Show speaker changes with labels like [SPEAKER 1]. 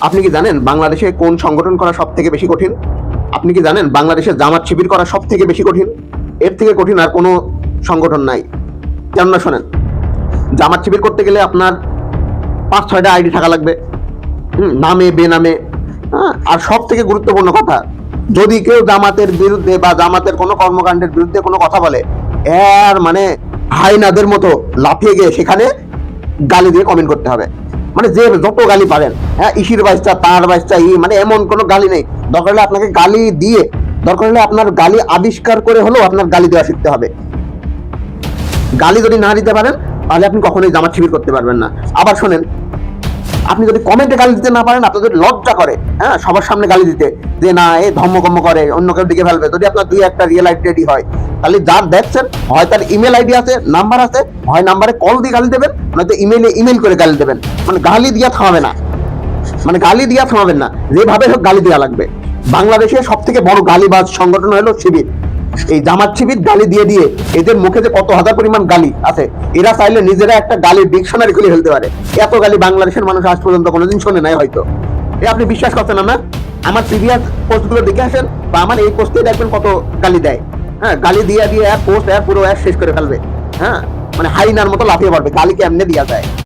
[SPEAKER 1] আপনি কি জানেন বাংলাদেশে কোন সংগঠন করা সব থেকে বেশি কঠিন? আপনি কি জানেন বাংলাদেশে জামাত শিবির করা সব থেকে বেশি কঠিন? এর থেকে কঠিন আর কোনো সংগঠন নাই। কেননা শোনেন, জামাত শিবির করতে গেলে আপনার 5-6টা আইডি থাকা লাগবে, নামে বেনামে। আর সব থেকে গুরুত্বপূর্ণ কথা, যদি কেউ জামাতের বিরুদ্ধে বা জামাতের কোনো কর্মকাণ্ডের বিরুদ্ধে কোনো কথা বলে, এর মানে হাইনাদের মতো লাফিয়ে গিয়ে সেখানে গালি দিয়ে কমেন্ট করতে হবে। মানে যে যত গালি পারেন, ইসির বাইসটা তার বাইসটা মানে এমন কোনো গালি নেই। দরকার হলে আপনাকে গালি দিয়ে, দরকার হলে আপনার গালি আবিষ্কার করে হলেও আপনার গালি দেওয়া শিখতে হবে। গালি যদি না দিতে পারেন তাহলে আপনি কখনোই জামাত শিবির করতে পারবেন না। আবার শোনেন, আপনি যদি কমেন্টে গালি দিতে না পারেন, আপনার যদি লজ্জা করে সবার সামনে গালি দিতে, যে না এ ধর্মকম্ম করে, অন্য কেউ দিকে ফেলবে, যদি আপনার 2-1টা রিয়েল আইডি হয়, তাহলে যার দেখছেন হয় তার ইমেল আইডি আছে, নাম্বার আছে, হয় নাম্বারে কল দিয়ে গালি দেবেন, নয়তো ইমেল করে গালি দেবেন। মানে গালি দিয়া থামাবে না, মানে গালি দিয়া থামাবেন না, যেভাবে হোক গালি দেওয়া লাগবে। বাংলাদেশের সব থেকে বড় গালিবাজ সংগঠন হলো শিবির। এই জামাত শিবির গালি দিয়ে দিয়ে এদের মুখে যে কত হাজার পরিমাণ গালি আছে, এরা চাইলে নিজেরা একটা গালির ডিকশনারি খুলে ফেলতে পারে। এত গালি বাংলাদেশের মানুষ আজ পর্যন্ত কোনোদিন শোনে নাই হয়তো। আপনি বিশ্বাস করছেন না? আমার প্রিভিয়াস পোস্টগুলো দেখে আসেন, বা আমার এই পোস্টে দেখবেন কত গালি দেয়। গালি দিয়ে দিয়ে পোস্ট পুরো শেষ করে ফেলবে। মানে হাইনার মতো লাফিয়ে পড়বে, গালিকে এমনি দেওয়া যায়।